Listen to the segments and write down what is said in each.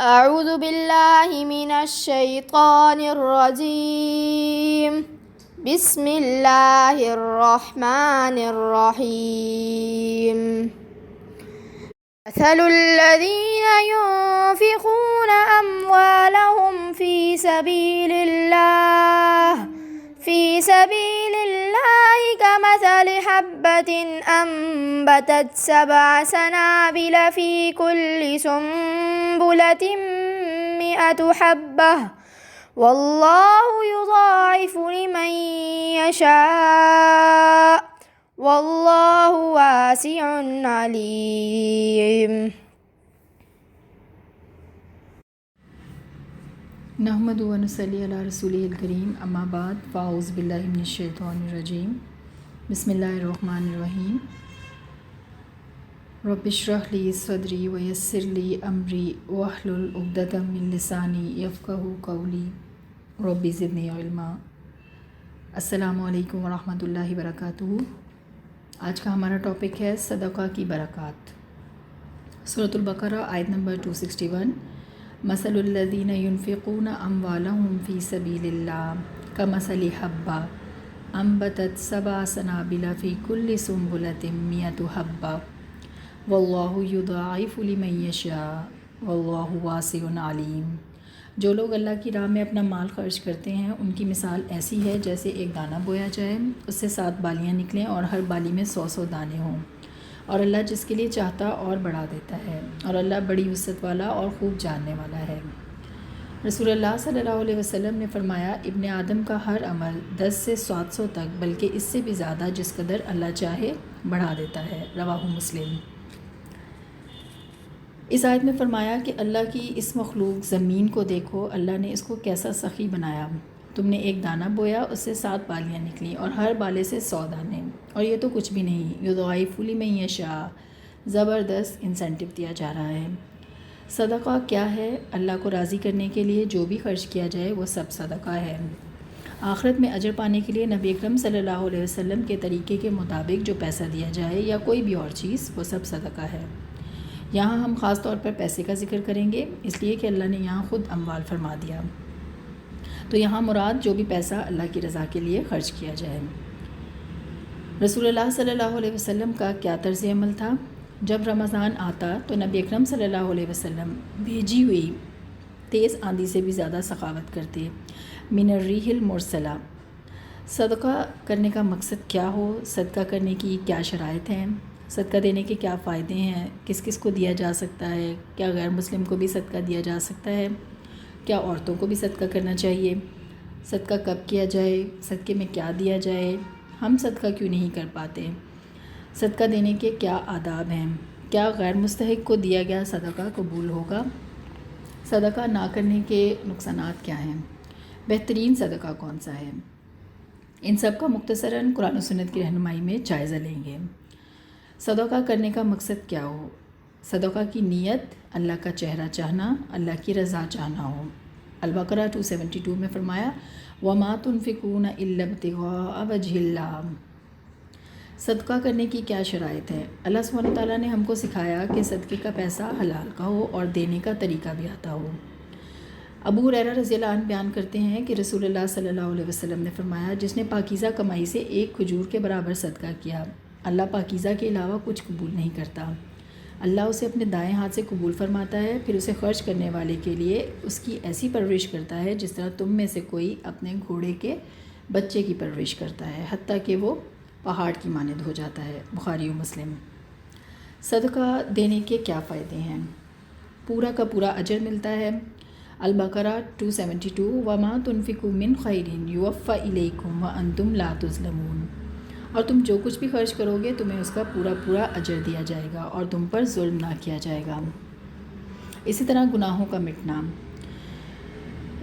أعوذ بالله من الشيطان الرجيم. بسم الله الرحمن الرحيم. مثل الذين ينفقون أموالهم في سبيل الله كمثل حبة أنبتت 7 سنابل في كل سنبلة 100 حبة والله يضاعف لمن يشاء والله واسع عليم. نحمد و نصلی علی رسولہ الکریم اما بعد فاعوذ باللہ من الشیطان الرجیم بسم اللہ الرحمن الرحیم. رب اشرح لی صدری ویسر لی امری واحلل عقدۃ من لسانی یفقہوا قولی رب زدنی علما. السلام علیکم ورحمۃ اللہ وبرکاتہ. آج کا ہمارا ٹاپک ہے صدقہ کی برکات. سورۃ البقرہ آیت نمبر 261. مثل الذین ينفقون اموالهم فی سبیل اللہ کمثل حبہ انبتت 7 سنابل فی کل سنبلۃ 100 حبہ واللہ یضاعف لمن یشاء واللہ واسع علیم. جو لوگ اللہ کی راہ میں اپنا مال خرچ کرتے ہیں ان کی مثال ایسی ہے جیسے ایک دانہ بویا جائے، اس سے 7 بالیاں نکلیں اور ہر بالی میں 100 دانے ہوں، اور اللہ جس کے لیے چاہتا اور بڑھا دیتا ہے، اور اللہ بڑی وسعت والا اور خوب جاننے والا ہے. رسول اللہ صلی اللہ علیہ وسلم نے فرمایا، ابن آدم کا ہر عمل 10 سے 700 تک بلکہ اس سے بھی زیادہ جس قدر اللہ چاہے بڑھا دیتا ہے. رواہ مسلم. اس آیت میں فرمایا کہ اللہ کی اس مخلوق زمین کو دیکھو، اللہ نے اس کو کیسا سخی بنایا. تم نے ایک دانہ بویا، اس سے 7 بالیاں نکلیں اور ہر بالے سے 100 دانے، اور یہ تو کچھ بھی نہیں. یضاعف لمن یشاء، زبردست انسینٹو دیا جا رہا ہے. صدقہ کیا ہے؟ اللہ کو راضی کرنے کے لیے جو بھی خرچ کیا جائے وہ سب صدقہ ہے. آخرت میں اجر پانے کے لیے نبی اکرم صلی اللہ علیہ وسلم کے طریقے کے مطابق جو پیسہ دیا جائے یا کوئی بھی اور چیز وہ سب صدقہ ہے. یہاں ہم خاص طور پر پیسے کا ذکر کریں گے، اس لیے کہ اللہ نے یہاں خود اموال فرما دیا. تو یہاں مراد جو بھی پیسہ اللہ کی رضا کے لیے خرچ کیا جائے. رسول اللہ صلی اللہ علیہ وسلم کا کیا طرز عمل تھا؟ جب رمضان آتا تو نبی اکرم صلی اللہ علیہ وسلم بھیجی ہوئی تیز آندھی سے بھی زیادہ سخاوت کرتے. من الریح المرسلہ. صدقہ کرنے کا مقصد کیا ہو، صدقہ کرنے کی کیا شرائط ہیں، صدقہ دینے کے کیا فائدے ہیں، کس کس کو دیا جا سکتا ہے، کیا غیر مسلم کو بھی صدقہ دیا جا سکتا ہے، کیا عورتوں کو بھی صدقہ کرنا چاہیے، صدقہ کب کیا جائے، صدقے میں کیا دیا جائے، ہم صدقہ کیوں نہیں کر پاتے، صدقہ دینے کے کیا آداب ہیں، کیا غیر مستحق کو دیا گیا صدقہ قبول ہوگا، صدقہ نہ کرنے کے نقصانات کیا ہیں، بہترین صدقہ کون سا ہے، ان سب کا مختصراً قرآن و سنت کی رہنمائی میں جائزہ لیں گے. صدقہ کرنے کا مقصد کیا ہو؟ صدقہ کی نیت اللہ کا چہرہ چاہنا، اللہ کی رضا چاہنا ہو. البقرہ 272 میں فرمایا، وَمَا تُنْفِقُونَ إِلَّا ابْتِغَاءَ وَجْهِ اللَّهِ. صدقہ کرنے کی کیا شرائط ہے؟ اللہ سبحانہ وتعالیٰ نے ہم کو سکھایا کہ صدقے کا پیسہ حلال کا ہو اور دینے کا طریقہ بھی آتا ہو. ابو ہریرہ رضی اللہ عنہ بیان کرتے ہیں کہ رسول اللہ صلی اللہ علیہ وسلم نے فرمایا، جس نے پاکیزہ کمائی سے 1 کھجور کے برابر صدقہ کیا، اللہ پاکیزہ کے علاوہ کچھ قبول نہیں کرتا. اللہ اسے اپنے دائیں ہاتھ سے قبول فرماتا ہے، پھر اسے خرچ کرنے والے کے لیے اس کی ایسی پرورش کرتا ہے جس طرح تم میں سے کوئی اپنے گھوڑے کے بچے کی پرورش کرتا ہے، حتیٰ کہ وہ پہاڑ کی مانند ہو جاتا ہے. بخاری و مسلم. صدقہ دینے کے کیا فائدے ہیں؟ پورا کا پورا اجر ملتا ہے. البقرہ 272. وَمَا تُنْفِقُوا مِنْ خَيْرٍ يُوَفَّ إِلَيْكُمْ وَأَنْتُمْ لَا تُظْلَمُونَ. اور تم جو کچھ بھی خرچ کرو گے تمہیں اس کا پورا پورا اجر دیا جائے گا اور تم پر ظلم نہ کیا جائے گا. اسی طرح گناہوں کا مٹنا.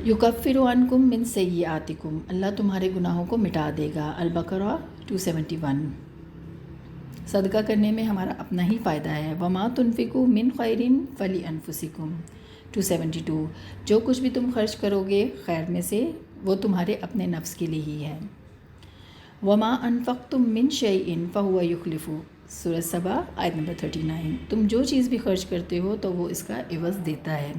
یکفر عنکم من سیئاتکم. اللہ تمہارے گناہوں کو مٹا دے گا. البقرہ 271. صدقہ کرنے میں ہمارا اپنا ہی فائدہ ہے. وما تنفقوا من خیر فلانفسکم 272. جو کچھ بھی تم خرچ کرو گے خیر میں سے وہ تمہارے اپنے نفس کے لیے ہی ہے. وما انفقتم من شیء فہو یخلف. سورہ سبا آیت نمبر 39. تم جو چیز بھی خرچ کرتے ہو تو وہ اس کا عوض دیتا ہے.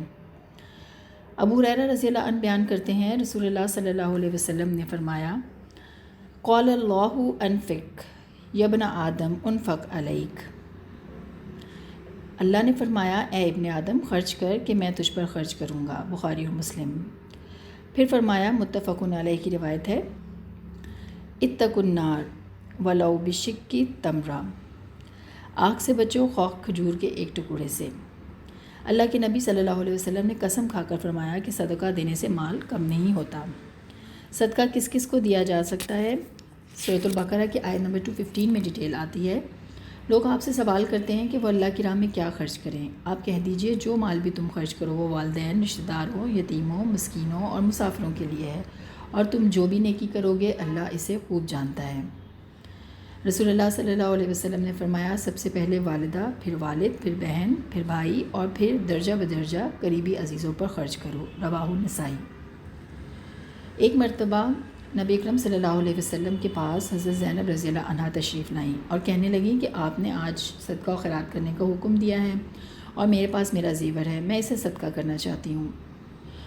ابو ہریرہ رضی اللہ عنہ بیان کرتے ہیں رسول اللہ صلی اللہ علیہ وسلم نے فرمایا قال اللہ انفق یا ابن آدم انفق علیک، اللہ نے فرمایا اے ابن آدم خرچ کر کہ میں تجھ پر خرچ کروں گا، بخاری اور مسلم۔ پھر فرمایا متفق علیہ کی روایت ہے اتقوا النار ولو بشق تمرہ، آگ سے بچو خواہ کھجور کے ایک ٹکڑے سے۔ اللہ کے نبی صلی اللہ علیہ وسلم نے قسم کھا کر فرمایا کہ صدقہ دینے سے مال کم نہیں ہوتا۔ صدقہ کس کس کو دیا جا سکتا ہے؟ سورۃ البقرہ کی آیت نمبر 215 میں ڈیٹیل آتی ہے۔ لوگ آپ سے سوال کرتے ہیں کہ وہ اللہ کی راہ میں کیا خرچ کریں۔ آپ کہہ دیجئے جو مال بھی تم خرچ کرو وہ والدین، رشتہ داروں، یتیموں، مسکینوں اور مسافروں کے لیے ہے، اور تم جو بھی نیکی کرو گے اللہ اسے خوب جانتا ہے۔ رسول اللہ صلی اللہ علیہ وسلم نے فرمایا سب سے پہلے والدہ، پھر والد، پھر بہن، پھر بھائی، اور پھر درجہ بدرجہ قریبی عزیزوں پر خرچ کرو، رواہ النسائی۔ ایک مرتبہ نبی اکرم صلی اللہ علیہ وسلم کے پاس حضرت زینب رضی اللہ عنہا تشریف لائیں اور کہنے لگیں کہ آپ نے آج صدقہ و خیرات کرنے کا حکم دیا ہے اور میرے پاس میرا زیور ہے، میں اسے صدقہ کرنا چاہتی ہوں۔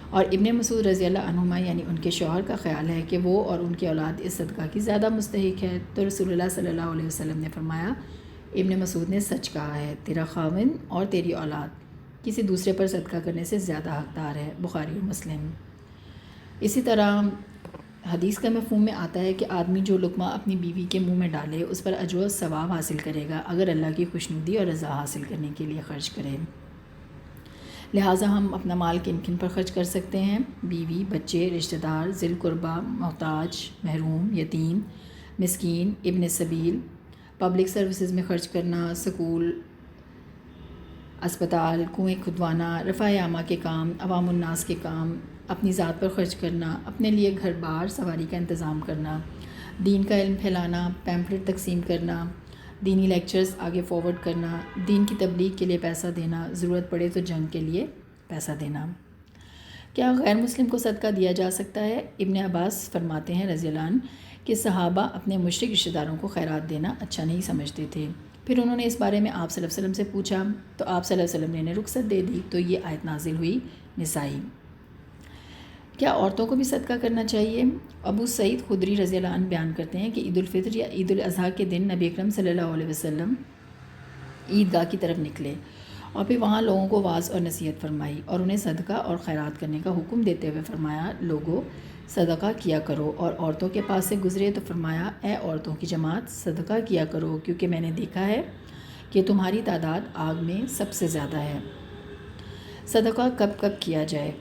اور ابن مسعود رضی اللہ عنہما یعنی ان کے شوہر کا خیال ہے کہ وہ اور ان کی اولاد اس صدقہ کی زیادہ مستحق ہے، تو رسول اللہ صلی اللہ علیہ وسلم نے فرمایا ابن مسعود نے سچ کہا ہے، تیرا خاوند اور تیری اولاد کسی دوسرے پر صدقہ کرنے سے زیادہ حقدار ہے، بخاری اور مسلم۔ اسی طرح حدیث کا مفہوم میں آتا ہے کہ آدمی جو لقمہ اپنی بیوی کے منہ میں ڈالے اس پر اجر و ثواب حاصل کرے گا اگر اللہ کی خوشنودی اور رضا حاصل کرنے کے لیے خرچ کرے۔ لہٰذا ہم اپنا مال کن کن پر خرچ کر سکتے ہیں؟ بیوی، بچے، رشتہ دار، ذی القربہ، محتاج، محروم، یتیم، مسکین، ابن سبیل، پبلک سروسز میں خرچ کرنا، سکول، اسپتال، کنویں کھدوانا، رفع عامہ کے کام، عوام الناس کے کام، اپنی ذات پر خرچ کرنا، اپنے لیے گھر بار سواری کا انتظام کرنا، دین کا علم پھیلانا، پیمفلٹ تقسیم کرنا، دینی لیکچرز آگے فارورڈ کرنا، دین کی تبلیغ کے لیے پیسہ دینا، ضرورت پڑے تو جنگ کے لیے پیسہ دینا۔ کیا غیر مسلم کو صدقہ دیا جا سکتا ہے؟ ابن عباس فرماتے ہیں رضی اللہ عنہ کہ صحابہ اپنے مشرک رشتہ داروں کو خیرات دینا اچھا نہیں سمجھتے تھے۔ پھر انہوں نے اس بارے میں آپ صلی اللہ علیہ وسلم سے پوچھا تو آپ صلی اللہ علیہ وسلم نے انہیں رخصت دے دی، تو یہ آیت نازل ہوئی نسائی۔ کیا عورتوں کو بھی صدقہ کرنا چاہیے؟ ابو سعید خدری رضی اللہ عنہ بیان کرتے ہیں کہ عید الفطر یا عید الاضحیٰ کے دن نبی اکرم صلی اللہ علیہ وسلم عیدگاہ کی طرف نکلے اور پھر وہاں لوگوں کو واعظ اور نصیحت فرمائی اور انہیں صدقہ اور خیرات کرنے کا حکم دیتے ہوئے فرمایا لوگو صدقہ کیا کرو، اور عورتوں کے پاس سے گزرے تو فرمایا اے عورتوں کی جماعت صدقہ کیا کرو کیونکہ میں نے دیکھا ہے کہ تمہاری تعداد آگ میں سب سے زیادہ ہے۔ صدقہ کب کب کیا جائے؟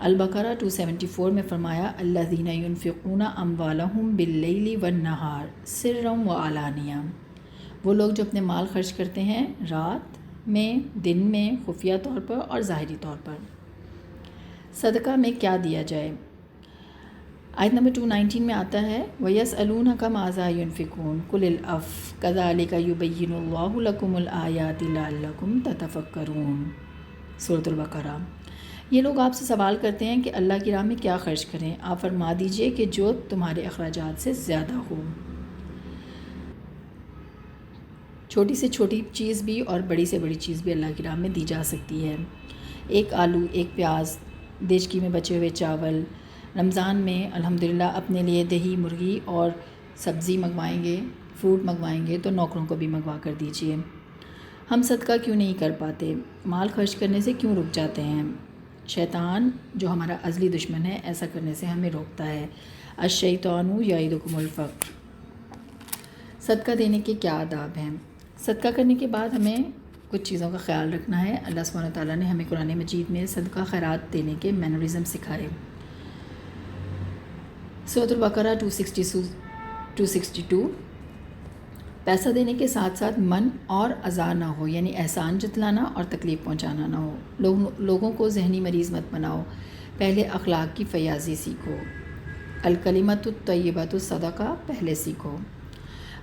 البقرہ 274 میں فرمایا الذین ينفقون اموالهم باللیل والنہار سرا وعلانیہ، وہ لوگ جو اپنے مال خرچ کرتے ہیں رات میں، دن میں، خفیہ طور پر اور ظاہری طور پر۔ صدقہ میں کیا دیا جائے؟ آیت نمبر 219 میں آتا ہے وَيَسْأَلُونَكَ مَاذَا يُنْفِقُونَ قُلِ الْعَفْوَ كَذَلِكَ يُبَيِّنُ اللَّهُ لَكُمُ الْآيَاتِ لَعَلَّكُمْ تَتَفَكَّرُونَ۔ سورۃ البقرہ۔ یہ لوگ آپ سے سوال کرتے ہیں کہ اللہ کی راہ میں کیا خرچ کریں، آپ فرما دیجئے کہ جو تمہارے اخراجات سے زیادہ ہو۔ چھوٹی سے چھوٹی چیز بھی اور بڑی سے بڑی چیز بھی اللہ کی راہ میں دی جا سکتی ہے۔ ایک آلو، ایک پیاز، دیچکی میں بچے ہوئے چاول۔ رمضان میں الحمدللہ اپنے لیے دہی، مرغی اور سبزی منگوائیں گے، فروٹ منگوائیں گے تو نوکروں کو بھی منگوا کر دیجئے۔ ہم صدقہ کیوں نہیں کر پاتے؟ مال خرچ کرنے سے کیوں رک جاتے ہیں؟ شیطان جو ہمارا ازلی دشمن ہے ایسا کرنے سے ہمیں روکتا ہے۔ الشیطان یعدکم الفقر۔ صدقہ دینے کے کیا آداب ہیں؟ صدقہ کرنے کے بعد ہمیں کچھ چیزوں کا خیال رکھنا ہے۔ اللہ سبحانہ تعالیٰ نے ہمیں قرآن مجید میں صدقہ خیرات دینے کے مینرزم سکھائے۔ سورۃ البقرہ 262 پیسہ دینے کے ساتھ ساتھ من اور اذا نہ ہو، یعنی احسان جتلانا اور تکلیف پہنچانا نہ ہو۔ لوگوں کو ذہنی مریض مت بناؤ، پہلے اخلاق کی فیاضی سیکھو۔ الکلمۃ الطیبۃ صدقہ، پہلے سیکھو۔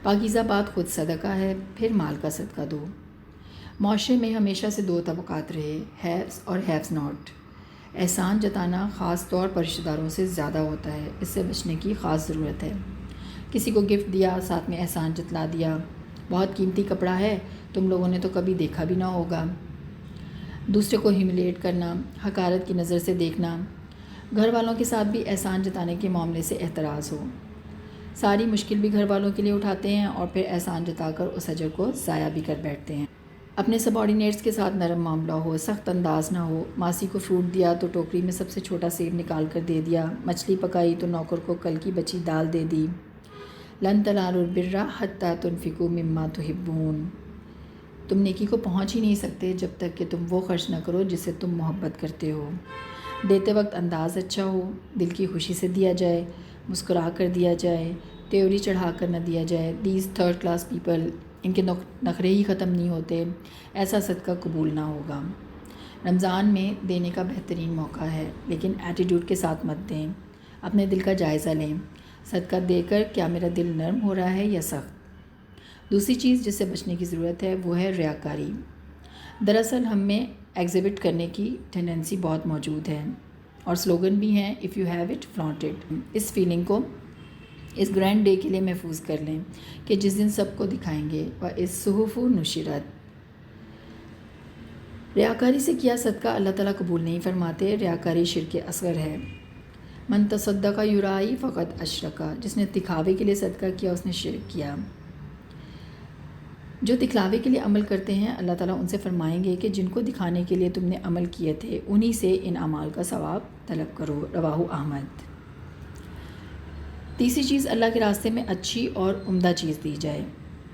پاکیزہ بات خود صدقہ ہے، پھر مال کا صدقہ دو۔ معاشرے میں ہمیشہ سے دو طبقات رہے، ہیوز اور ہیوز ناٹ۔ احسان جتانا خاص طور پر رشتہ داروں سے زیادہ ہوتا ہے، اس سے بچنے کی خاص ضرورت ہے۔ کسی کو گفٹ دیا، ساتھ میں احسان جتلا دیا، بہت قیمتی کپڑا ہے، تم لوگوں نے تو کبھی دیکھا بھی نہ ہوگا۔ دوسرے کو ہیوملیٹ کرنا، حقارت کی نظر سے دیکھنا، گھر والوں کے ساتھ بھی احسان جتانے کے معاملے سے احتراز ہو۔ ساری مشکل بھی گھر والوں کے لیے اٹھاتے ہیں اور پھر احسان جتا کر اس اجر کو ضائع بھی کر بیٹھتے ہیں۔ اپنے سبارڈینیٹس کے ساتھ نرم معاملہ ہو، سخت انداز نہ ہو۔ ماسی کو فروٹ دیا تو ٹوکری میں سب سے چھوٹا سیب نکال کر دے دیا، مچھلی پکائی تو نوکر کو کل کی بچی دال دے دی۔ لن تنالوا البر حتی تنفقوا مما تحبون، تم نیکی کو پہنچ ہی نہیں سکتے جب تک کہ تم وہ خرچ نہ کرو جس سے تم محبت کرتے ہو۔ دیتے وقت انداز اچھا ہو، دل کی خوشی سے دیا جائے، مسکرا کر دیا جائے، تیوری چڑھا کر نہ دیا جائے۔ دیز تھرڈ کلاس پیپل، ان کے نخرے ہی ختم نہیں ہوتے، ایسا صدقہ قبول نہ ہوگا۔ رمضان میں دینے کا بہترین موقع ہے، لیکن ایٹیٹیوڈ کے ساتھ مت دیں۔ اپنے دل کا جائزہ لیں، صدقہ دے کر کیا میرا دل نرم ہو رہا ہے یا سخت۔ دوسری چیز جس سے بچنے کی ضرورت ہے وہ ہے ریاکاری۔ دراصل ہم میں ایگزیبٹ کرنے کی ٹینڈنسی بہت موجود ہے، اور سلوگن بھی ہیں if you have it flaunt it. اس فیلنگ کو اس گرینڈ ڈے کے لیے محفوظ کر لیں کہ جس دن سب کو دکھائیں گے۔ وَإِذْ صُحُفُ نُشِرَتْ، ریاکاری سے کیا صدقہ اللہ تعالیٰ قبول نہیں فرماتے۔ ریاکاری شرک اصغر ہے۔ من تصدق یرائی فقط اشرک، جس نے دکھاوے کے لیے صدقہ کیا اس نے شرک کیا۔ جو دکھلاوے کے لیے عمل کرتے ہیں اللہ تعالیٰ ان سے فرمائیں گے کہ جن کو دکھانے کے لیے تم نے عمل کیے تھے انہی سے ان اعمال کا ثواب طلب کرو۔ رواہ احمد۔ تیسری چیز، اللہ کے راستے میں اچھی اور عمدہ چیز دی جائے۔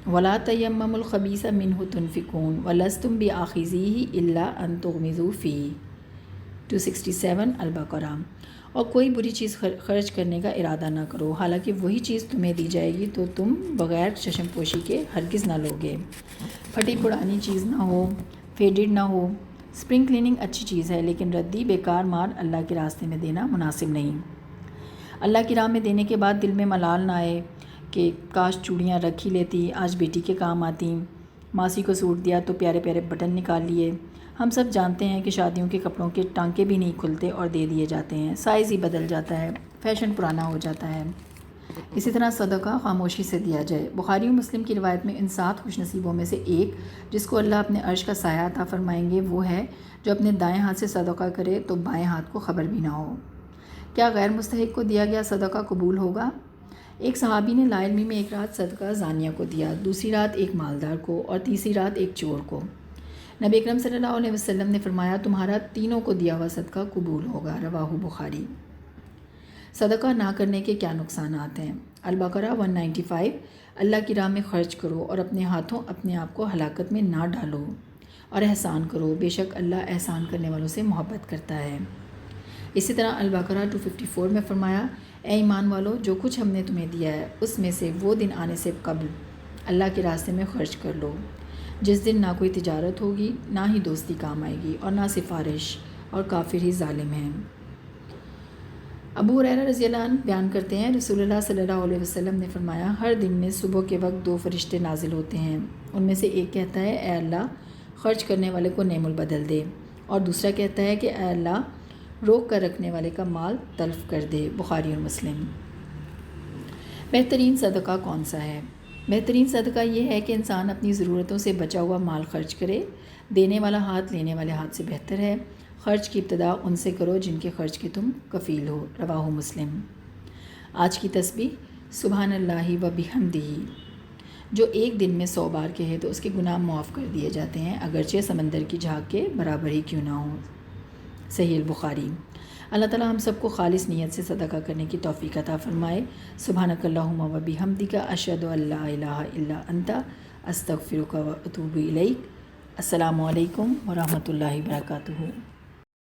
وَلَا تَيَمَّمُوا الْخَبِيثَ مِنْهُ تُنْفِقُونَ وَلَسْتُمْ بِآخِذِيهِ إِلَّا أَن تُغْمِضُوا فِيهِ 267 البقرہ۔ اور کوئی بری چیز خرچ کرنے کا ارادہ نہ کرو، حالانکہ وہی چیز تمہیں دی جائے گی تو تم بغیر چشم پوشی کے ہرگز نہ لوگے۔ پھٹی پرانی چیز نہ ہو، فیڈڈ نہ ہو۔ اسپرنگ کلیننگ اچھی چیز ہے، لیکن ردی بیکار مال اللہ کے راستے میں دینا مناسب نہیں۔ اللہ کی راہ میں دینے کے بعد دل میں ملال نہ آئے کہ کاش چوڑیاں رکھ ہی لیتی، آج بیٹی کے کام آتی۔ ماسی کو سوٹ دیا تو پیارے پیارے بٹن نکال لیے۔ ہم سب جانتے ہیں کہ شادیوں کے کپڑوں کے ٹانکے بھی نہیں کھلتے اور دے دیے جاتے ہیں، سائز ہی بدل جاتا ہے، فیشن پرانا ہو جاتا ہے۔ اسی طرح صدقہ خاموشی سے دیا جائے۔ بخاری و مسلم کی روایت میں ان 7 خوش نصیبوں میں سے ایک جس کو اللہ اپنے عرش کا سایہ عطا فرمائیں گے وہ ہے جو اپنے دائیں ہاتھ سے صدقہ کرے تو بائیں ہاتھ کو خبر بھی نہ ہو۔ کیا غیر مستحق کو دیا گیا صدقہ قبول ہوگا؟ ایک صحابی نے لا علمی میں ایک رات صدقہ زانیہ کو دیا، دوسری رات ایک مالدار کو اور تیسری رات ایک چور کو۔ نبی اکرم صلی اللہ علیہ وسلم نے فرمایا تمہارا تینوں کو دیا ہوا صدقہ قبول ہوگا۔ رواہ بخاری۔ صدقہ نہ کرنے کے کیا نقصانات ہیں؟ البقرہ 195۔ اللہ کی راہ میں خرچ کرو اور اپنے ہاتھوں اپنے آپ کو ہلاکت میں نہ ڈالو، اور احسان کرو، بے شک اللہ احسان کرنے والوں سے محبت کرتا ہے۔ اسی طرح البقرہ 254 میں فرمایا اے ایمان والو، جو کچھ ہم نے تمہیں دیا ہے اس میں سے وہ دن آنے سے قبل اللہ کے راستے میں خرچ کر لو جس دن نہ کوئی تجارت ہوگی، نہ ہی دوستی کام آئے گی اور نہ سفارش، اور کافر ہی ظالم ہیں۔ ابو ہریرہ رضی اللہ عنہ بیان کرتے ہیں رسول اللہ صلی اللہ علیہ وسلم نے فرمایا ہر دن میں صبح کے وقت 2 فرشتے نازل ہوتے ہیں، ان میں سے ایک کہتا ہے اے اللہ خرچ کرنے والے کو نعم البدل دے، اور دوسرا کہتا ہے کہ اے اللہ روک کر رکھنے والے کا مال تلف کر دے۔ بخاری اور مسلم۔ بہترین صدقہ کون سا ہے؟ بہترین صدقہ یہ ہے کہ انسان اپنی ضرورتوں سے بچا ہوا مال خرچ کرے۔ دینے والا ہاتھ لینے والے ہاتھ سے بہتر ہے۔ خرچ کی ابتدا ان سے کرو جن کے خرچ کے تم کفیل ہو۔ رواہ مسلم۔ آج کی تسبیح سبحان اللہ و بحمدہ، جو ایک دن میں 100 بار کہے تو اس کے گناہ معاف کر دیے جاتے ہیں، اگرچہ سمندر کی جھاگ کے برابر ہی کیوں نہ ہو۔ صحیح البخاری۔ اللہ تعالیٰ ہم سب کو خالص نیت سے صدقہ کرنے کی توفیق عطا فرمائے۔ سبحانک اللہم و بحمدک، اشہد ان لا الہ الا انت، استغفرک و اتوب الیک۔ السلام علیکم ورحمۃ اللہ وبرکاتہ۔